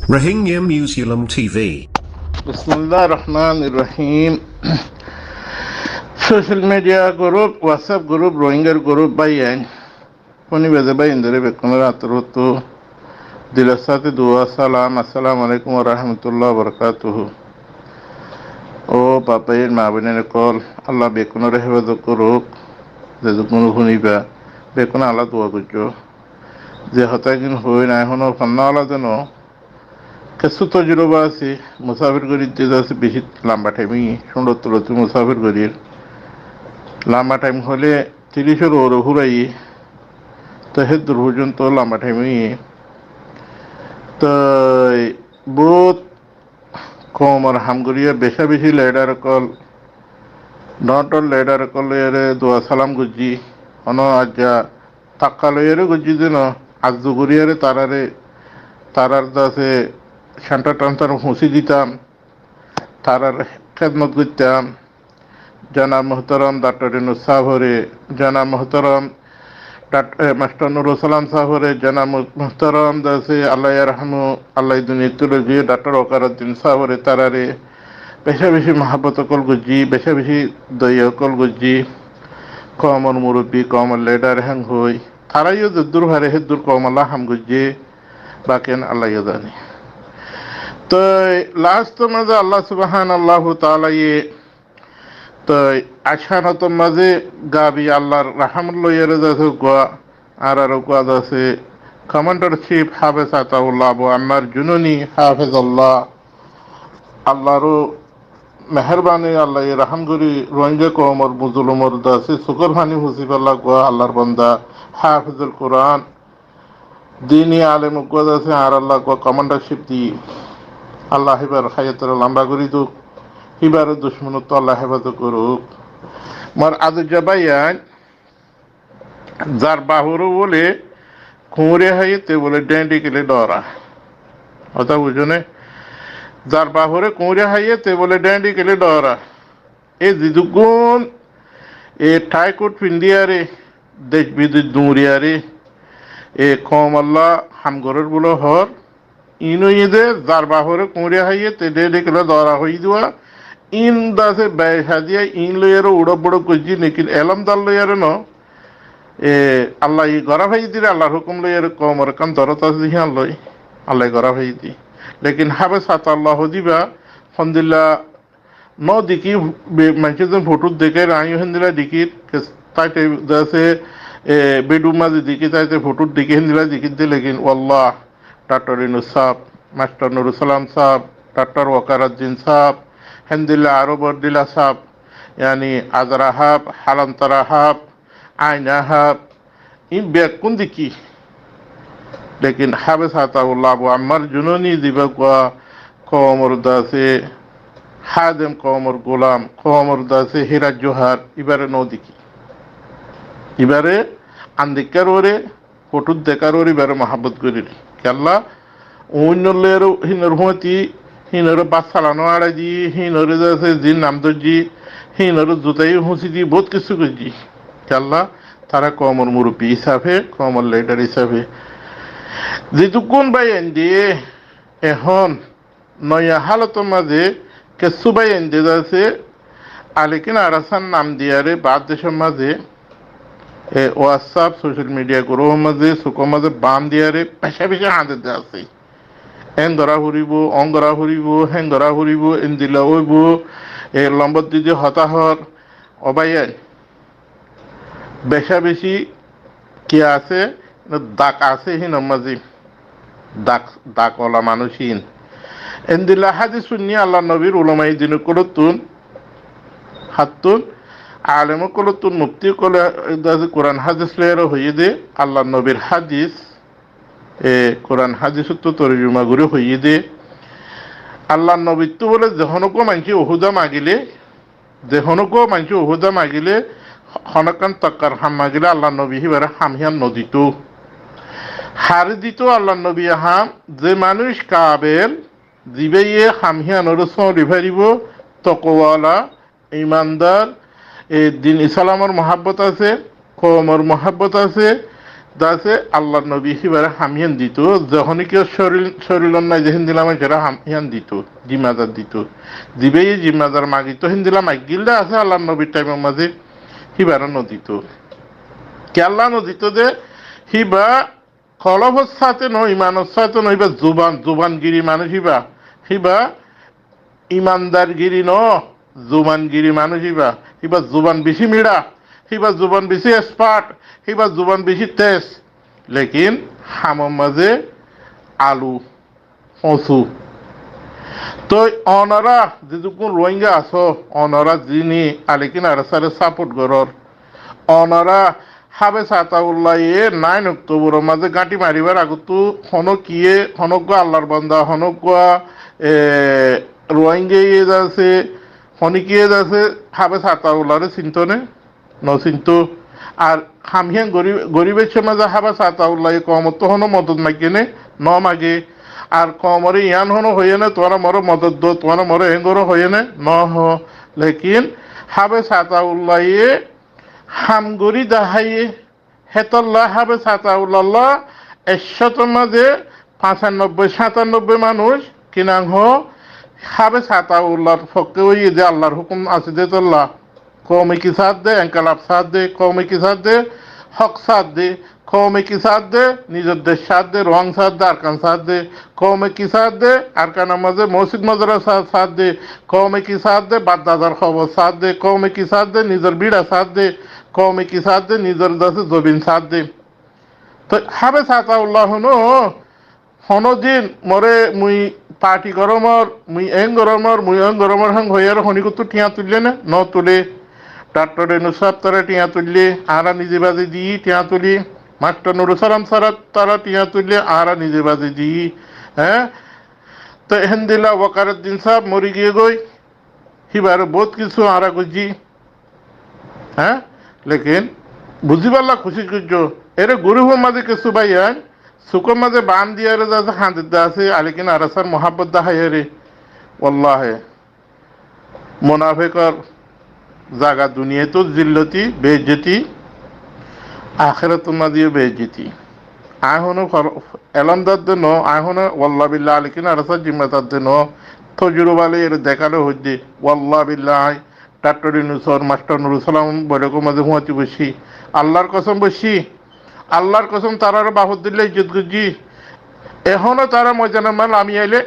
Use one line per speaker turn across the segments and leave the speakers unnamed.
Rohingya Museum TV.
Bismillah Rahman Rahim. Social media group, WhatsApp group, Rohingya group bayan. Kuni beze bayin dere bekunara atrutu. Dilasati dua salam. Assalamu alaikum wa rahmatullahi wa barakatuhu. O papayin mabine kol. Allah bekunara hewazo group. Zezukunu huniba. Bekuna Allah dua gujo. যে হতাগিন হই না এখনো ফান্নাওয়ালা যেন কিছু তজরবা আছে মুসাফির গরির যে আছে বেশি লম্বা টাইমই সুন্দর তুলতে মুসাফির গরির লম্বা টাইম হলে 30-এর ওর ঘুরাই তো হে দূর পর্যন্ত লম্বা টাইমই তো বহুত কম আর হামগরিয়া বেশা বেশি ladder call Notre ladder call এরে দোয়া সালাম গুজি অন আজ্জা তাক্কালয়ের গুজি যেন আজুগুরিয়ারে তারার দাসে শান্তা টান্তার হুঁসি দিতাম তারার খেদমত করতাম জানা মোহতরম ডাক্তার ইনুস সাহরে জানা মোহতরম মাস্টার নুরুল সালাম সাহরে জানা মোহতরম দাসে আল্লাহ রহমু আল্লাহ দুনিয়া তুলে গিয়ে ডাক্তার ওকারুদ্দিন সাহরে তারারে বেশা বেশি মহাব্বত কল গুজি বেশা বেশি দইয়া কল গুজি কমর মুরব্বী কমর লেডার হ্যাং হই তারাইও যদ্দুর হারে হেদ্দুর কমল্লা হাম গুজি বাকেন আল্লাহ জানি তো লাস্ট মাঝে আল্লাহ সুবহানাল্লাহু তাআলা তো আশানত মাঝে গাবি আল্লাহর রাহমাতুল্লাহ যাচ্ছে গোয়া আর গোয়া যাচ্ছে কমান্ডারশিপ হাফেজ আতাউল্লাহ আবু আম্মার জুনুনি হাফেজাল্লাহ আল্লাহর মেহরবানি আল্লাহ রাহমগুরি রোহিঙ্গা কওমর মুজলুমর দাসে সুকরভানি হুসিবাল্লাহ গোয়া আল্লাহর বান্দা হাফেজুল কোরআন দিনী আলেম গোয়া যাচ্ছে আর আল্লাহ গোয়া কমান্ডারশিপ দি আল্লাহ হিবার হায়াতের লম্বা করি দুক হিবার দুশ্মনত আল্লাহ হেফাজত করুক মার আদু জাবাইয়ান যার বাহুরও বলে খুঁড়ে হাইতে বলে ডেন্ডি কেলে ডরা অথা বুঝনে যার বাহুরে কুঁড়ে হাইতে বলে ডেন্ডি কেলে ডরা এই জিদুগুন এ ঠাইকুট পিন্ডিয়ারে দেশ বিদেশ দুরিয়ারে এ কম আল্লাহ হামগরের বলে হর ইনুইদে যার বাহরে কুঁড়ে হাইয়ে তেডে দেখলে দরা হই দেওয়া ইন দাসে ব্যয়সা দিয়া ইন লইয়ারও উড়ব বড় করছি নাকি এলম দাল লইয়ারে ন এ আল্লাহ ই গড়া ভাই দিলে আল্লাহর হুকুম লইয়ার কমর কান দরত আছে হিয়ান লই আল্লাহ গড়া ভাই দি লেকিন হাবে সাত আল্লাহ দিবা ফন্দিল্লা ন দিকি মানুষ যেন ফটো দেখে রাই হেন্দিলা দিকি তাইতে দাসে বেডরুম মাঝে দিকে তাইতে ফটো দিকে হেন্দিলা দিকি দে লেকিন আল্লাহ ডাক্তার ইনুস সাহেব মাস্টার নুরুল সালাম সাহেব ডাক্তার ওয়াকারুদ্দিন সাহেব হেন্দিল্লা আরো বরদিল্লা সাহেব यानी আজরা হাব হালান্তরা হাব আয়না হাব इन बेकुन दिकी लेकिन हाबे साताउल्लाह अबू अम्मार जुनूनी दिबा कौमर दासे हादम कौमर गोलाम कौमर दासे हिरा जोहार इबारे नो दिकी इबारे आंदिकार ओरे ফটো দেখার ওর এবারে মহাব্বত করি কেল্লা অন্যলের হিনর হতি হিনর বাস চালানো আড়াই দি হিনর যাচ্ছে জিন নাম দর্জি হিনর জুতাই হুঁচি দি বহুত কিছু করছি কেল্লা তারা কমর মুরব্বী হিসাবে কমর লিডার হিসাবে যেটুকুন বাইন দিয়ে এখন নয়া হালতের মাঝে কিছু বাইন দিয়ে যাচ্ছে আলেকিন আরাসান নাম দিয়ারে বাদ দেশের মাঝে হোয়াটসঅ্যাপ সোশ্যাল মিডিয়া গ্রুপ মাঝে চুকৰ মাঝে বাম দিয়ারে পেশা পেশা হাতে আছে এন ধরা ফুরিব অং ধরা ফুরিব হেন ধরা ফুরিব এন দিলা ওইব এ লম্বত দিদি হতাহর অবাইয়ান বেশা বেশি কি আছে দাগ আছে হিন মাঝে দাগওয়ালা মানুষহীন এন দিলা হাজি শুনি আল্লাহ নবীর উলামাই দিন করতুন হাতুন আলেম কলতুন মুফতি কলে কোরআন হাদিস লেয়ার হইয়ে দে আল্লাহ নবীর হাদিস কোরআন হাদিস তো তরজমা করে হইয়ে দে আল্লাহ নবী তো বলে যখনকো মানছি ওহুদা মাগিলে হনকান তক্কার হাম মাগিলে আল্লাহ নবী হিবারে হামহিয়ান নদীত হার দিত আল্লাহ নবী হাম যে মানুষ কাবেল জিবেইয়ে হামহিয়ানোর সরি ভারিব তকওয়ালা ইমানদার এই দিন ইসলামর মহাব্বত আছে কওমর মহাব্বত আছে দাসে আল্লাহ নবী হিবারে হামিয়ান দিত যখনই কেউ শরীর নাই যে হিন্দিলাম সেটা হামিয়ান দিত জিম্মাদার দিত দিবে জিম্মাদার মাগিত হিন্দিলাম গিলদা আছে আল্লাহ নবীর টাইমের মাঝে হিবারা নদিত কে আল্লাহ নদিত যে হিবা কলভর সাথে নয় ইমানের সাথে নয় বা জুবানগিরি মানুষ হিবা হিবা ইমানদারগিরি ন জুবানগিরি মানুষ হিবা হিবা জুবান বেশি মিড়া হিবা জুবান বেশি এক্সপার্ট হিবা জুবান বেশি তেজ লেকিন হামর মাঝে আলু ফসু তো অনারা যেটুকুন রোহিঙ্গা আছো অনারা যিনি আলিকিন আর সারে সাপোর্ট করর অনারা হাবে সাতাউল্লাহ 9 অক্টোবরের মাঝে গাঁটি মারিবার আগতো হনক কিয়ে হনক আল্লাহর বান্দা হনক রোহিঙ্গা ইয়ে যাচ্ছে হনিকিয়ে যাচ্ছে হাবে সাতাউল্লাহরে চিন্তনে নচিন্তু আর হামিয়ান গরিবের সমাজে হাবা সাতাউল্লাহ কমত হনো মদত মাগিনে ন মাগে আর কমরে ইয়ান হনো হইয়ে না তোমার মরো মদত দো তোমার মরো এঙ্গরো হইয়ে না ন হ লেকিন হাবে সাতাউল্লাহ হামগরি দাহাইয়ে হেতল্লাহ হাবে সাতাউল্লাহ 100 মাঝে 95-97 মানুষ কিনাং হাবে সাতাউল্লাহর পক্ষে ওই যে আল্লাহর হুকুম আছে যে তোল্লা কৌমে কি সাথ দে এঙ্কালাপ সাথ দে কৌমে কি সাথ দে হক সাথ দে কৌমে কি সাথ দে নিজের দেশ সাথ দে রং সাথ দে আরকান সাথ দে কৌমে কি সাথ দে আরকানের মাঝে মসজিদ মাদ্রাসা সাথ দে কৌমে কি সাথ দে বাদদাদার খবর সাথ দে কৌমে কি সাথ দে নিজের বিড়া সাথ দে কৌমে কি সাথ দে নিজের দাসে জবিন সাথ দে তো হাবে সাতাউল্লাহ হনো দিন মরে মুই পার্টি গরমর মুই এং গরমর হাং হইয়ার হনিকুত্তু টিয়া তুললে না ন তুলে ডাক্তার নুসাব তারা টিয়া তুললে আরা নিজে বাজে দিই টিয়া তুলি মাস্টার নুরুসালাম সারা তারা টিয়া তুললে আরা নিজে বাজে দিই হ্যাঁ তো এহেন দিলা ওয়াকারুদ্দিন সাহেব মরি গিয়ে গই হিবার বহুত কিছু আরা গুজি হ্যাঁ লেকিন বুঝি পারলা খুশি করছ এর গুরুহ মাঝে কিছু ভাইয়ান সুকর মাঝে বান দিয়ে আছে হাঁদির আছে আলিকিন আরাসার মোহাব্বত দাহাই রে ওল্লাহে মোনাফেকর জাগা দুনিয়াতেও জিল্লতি বেজ্জতি আখেরাত মাঝে বেজ্জতি আহনো এলমদার দে ন আহনো ওয়াল্লাহ বিল্লাহ আলিকিন আরাসার জিম্মাদার দে ন তজুরবালে এর দেখানো হচ্ছে ওয়াল্লাহ বিল্লাহ ডাক্তার নুসর মাস্টার নুরুসালাম বৈরকম মাঝে হুঁয়াতি বসি আল্লাহর কসম বসি আল্লাহর কসম তারার বাহুদ দিলে ইজ্জত গুজি এখনো তারা ময়দানের মাল আমি আইলে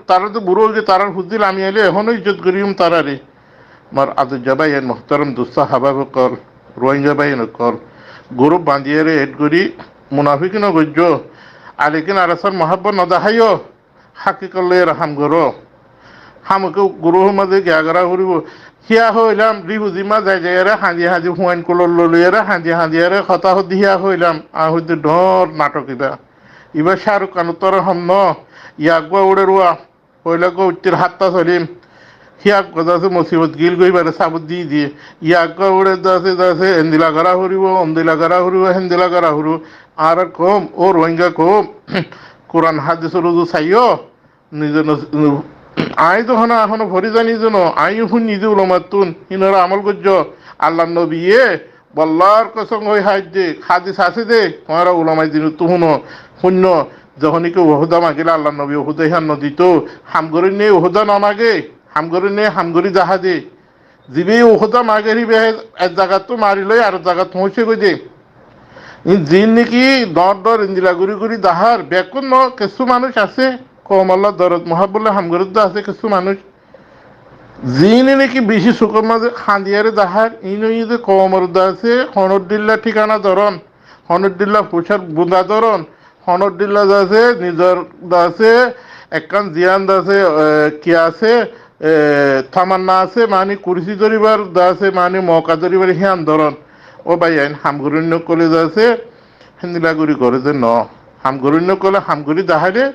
তারা তো বুড়ো যে তারার হুদ্দিল আমি আইলে এখনো ইজ্জত করিম তারারে মার আদুজ্জা ভাই এর মোহতারম দুস্সা হাবাব কর রোহিঙ্গা ভাই এন কর গরুব বাঁধিয়ে রে এড করি মুনাফিক ন গজ্য আলিকিন আরাসার মহাব্বত নদাহাইও হাকি করলে এর হাম গরো হামকে গরুহ মাঝে গ্যাগরা করিব হিয়া হইলাম রিহুজিমা যাই যাই হাঁজি হুয়াইন কলর ললিয়ারে হাঁজি কথা হিয়া হইলাম আহুদি ডর নাটক ইবা শাহরুখ খান তোর হম ন ইয়াকবা উড়ে রুয়া হইলে গো উত্তির হাতটা চলিম হিয়াক আছে মুসিবত গিল গইবারে সাবুত দিয়ে ইয়াকবা উড়ে দাসে হেন্দিলা গড়া হরিব অন্দিলা গড়া হরিব হেন্দিলা গড়া হরিব আর কম ও রোহিঙ্গা কম কোরআন হাদিস রুজু চাইও নিজে আই তো হনা এখনো ভরি জানি যেন আই হুন নিজে উলমাতুন হিনরা আমল করছ আল্লাহ নবী বল্লার কসম হই হাই দে হাদিস আছে দে তোমারা উলামাই দিন তুহুন শূন্য যখনই কেউ ওহুদা মাগিলে আল্লাহ নবী ওহুদা ইহান নদীত হামগরি নেই ওহুদা নামাগে হামগরি নেই হামগরি জাহাজে যিবি ওহুদা মাগে হিবে এক জায়গাত তো মারিলই আর জায়গাত পৌঁছে গই দে যিন নাকি দর ইন্দিলা গুড়ি দাহার বেকুন ন কিছু মানুষ আছে কম আল্লাহ দরদ মহাবুল্লাহ হামগরুদ্দ আছে কিছু মানুষ যিনি নাকি বেশি চোখের মাঝে খান্দিয়ারে দাহার ইনই যে কমরুদ্দ আছে হনরদিল্লা ঠিকানা ধরন হনরদিল্লা পোশাক বুন্দা ধরন হনরদিল্লা আছে নিজের আছে একখান জিয়ান আছে কি আছে থামান্না আছে মানে কুরসি ধরিবার আছে মানে মৌকা ধরিবার হিয়ান ধরন ও ভাই আইন হামগরুণ্য কলে আছে হিন্দিলাগুড়ি করে যে ন হামগরুণ্য কলে হামগুড়ি দাহারে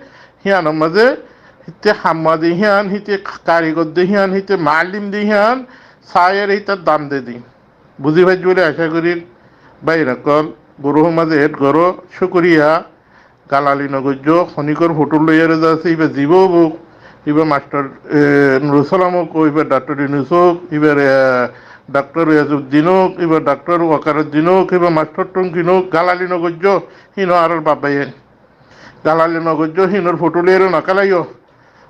হিয়ানোর মাঝে হিতে হাম্মা দি হিয়ান হিতে কারিগর দি হিয়ান হিতে মালিম দি হিয়ান সায়ের হিতার দাম দে দি বুঝি ভাই বলে আশা করি বাইরা কল গরুহ মাঝে হেড গরো শুকুরিয়া গালালি নগর্য খনিকর হোটেল লইয়ারে যাচ্ছে এবার জীব এবার মাস্টার নুরুসালামক এবার ডাক্তার ইনুসক এবার ডাক্তার ইয়াজুদ্দিনও কিবা ডাক্তার ওয়াকারুদ্দিনও কিবা মাস্টার টঙ্কিনও গালালি নগর্য হিনো আর বাবাইয়েন গালালি নগর্য হিনোর ফটুলের নকালাইও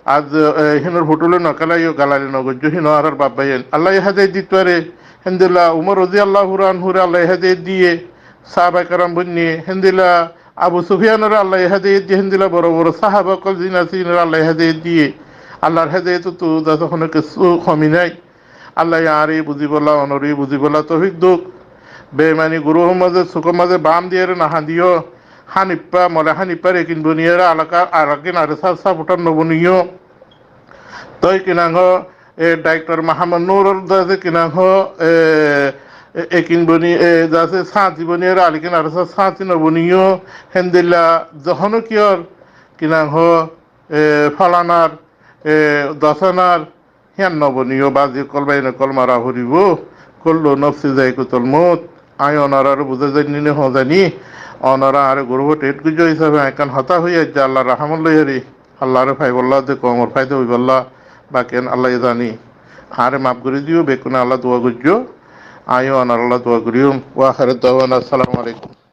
আজ হিনোর ফটুলে নকালাইও গালালি নগর্য হিনো আর বাবাইয়েন আল্লাহ হাদে দিতরে হেন্দিল্লা উমর রাজি আল্লাহ হুরে আল্লাহ হাদে দিয়ে সাহাবা কারাম বন্যে হেন্দিল্লা আবু সুফিয়ানের আল্লাহ হাদে দিয়ে হেন্দিল্লা বড় বড় সাহাবা কল জিনাসিনের আল্লাহ হাদে দিয়ে আল্লাহর হাদে তো যখন কিছু কমি নাই আল্লাহ আরে বুঝি বলা অনরি বুঝি বলা তহিক দুঃখ বেমানি গুরুর মাঝে সুখের মাঝে বাম দিয়ে না হাঁদিও হানিপ্পা মলে হানিপ্পা রেকিন বনিয়ারা আলাকা আলাকিন আর সা ফুটার নবনীয় তই কিনাঙ্গ ডাক্তার মাহমদ নুর দাসে কিনাঙ্গ একিন বনি দাসে সাঁচি বনিয়ারা আলিকিন আর সাঁচি নবনীয় হেন্দিল্লা যখন কিয়র কিনাঙ্গ ফলানার দশনার হিয়ান নবনীয় বাজি কলবাই নকল মারা হরিব করলো নফসি যাই কুতল মত আয় অনার আর বুঝে জানি নে জানি অনারা আর গর্ব টেট গুজ হিসাবে একান হতা হইয়া যে আল্লাহ রাহমত লইয়ারি আল্লাহরে ফাই বল্লা দে কমর ফাইদে হই বল্লা বাকেন আল্লাহ জানি আরে মাফ করে দিও বেকুনে আল্লাহ দোয়া গুজ্জো আয় অনার আল্লাহ দোয়া করিও ওয়া আখিরাত দাওয়ানা আসসালামু আলাইকুম।